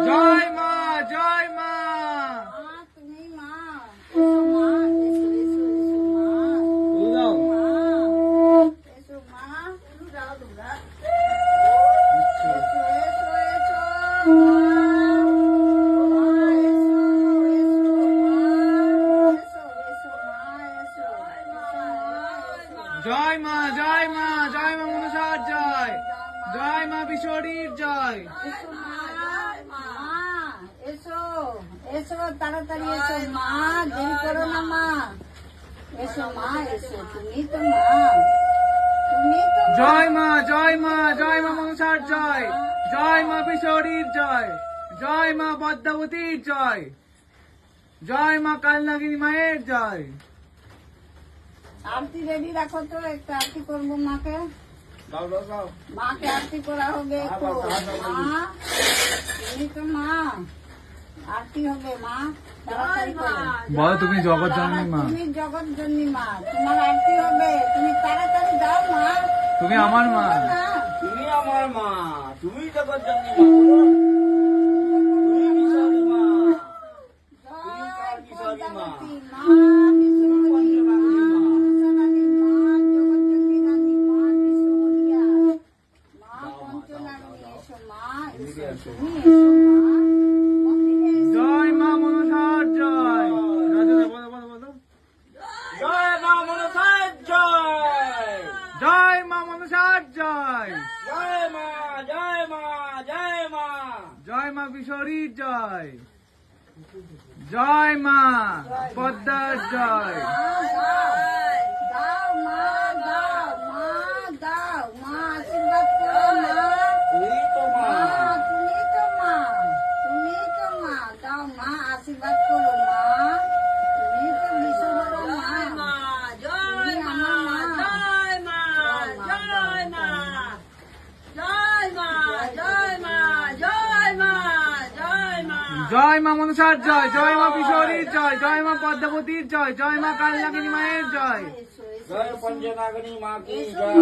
জয় মা, জয় মা। তুমি মা, এসো মা, এসো এসো এসো মা, এসো মা, এসো এসো এসো জয় মা, জয় মা, জয় মা মনসার জয়, জয় মা বিশ্বরীর জয়। এসো এসো তাড়াতাড়ি এসো মা, দেরি করো না মা, এসো মা এসো, তুমি তো মা, তুমি তো মা। জয় মা, জয় মা, জয় মা মনসার জয়, জয় মা বিশ্বরীর জয়, জয় মা পদ্মাবতীর জয়, জয় মা কালনাগিনী মায়ের জয়। আরতি রেডি রাখো তো, একটা আরতি করবো মাকে, মাকে আরতি করা হবে একটু। মা তুমি তো মা, আরতি হবে মা, তাড়াতাড়ি করো। বলো তুমি জগৎ জননী মা, তুমি জগৎ জননী মা, তোমার আরতি হবে, তুমি তাড়াতাড়ি যাও মা। তুমি আমার মা। না, তুমি আমার মা, তুমি জগৎ জননী মা, বলো। তুমি বিশ্বরী মা, জয় বিশ্বরী মা। পদ্মাবতী মা, বিশ্বরী মা, বিশ্বরানী মা, জগৎজননী রানী মা, বিশ্বহরিয়া মা, পঞ্চনারী এসো মা, এসো তুমি এসো মা, মন্দিরে এসো। জয় মা মনসার জয়। রাজা বলো বলো বলো। জয় মা মনসার জয়, জয় মা মনসার জয়, জয় মা, জয় মা, জয় মা। জয় মা বিশ্বরীর জয়, জয় মা পদ্মার জয়। দাও মা, দাও মা, দাও মা, আশীর্বাদ করো মা। তুমি তো মা, তুমি তো মা, তুমি তো মা, দাও মা, আশীর্বাদ করো মা, তুমি তো বিশ্বহরা মা। জয় মা, জয় মা, জয় মা, জয় মা, জয় মা, জয় মা, জয় মা। জয় মা মনসার জয়, জয় মা বিশ্বরীর জয়, জয় মা পদ্মাবতীর জয়, জয় মা কালনাগিনী মায়ের জয়। এসো, এসো, জয় এসো। পঞ্চনাগিনী মা কি এসো, জয়।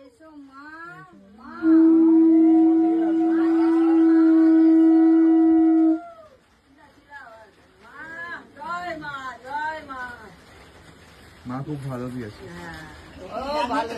এসো, মা, মা। জয় মা, জয় মা। মা খুব ভালো দিয়েছে। ও ভালো।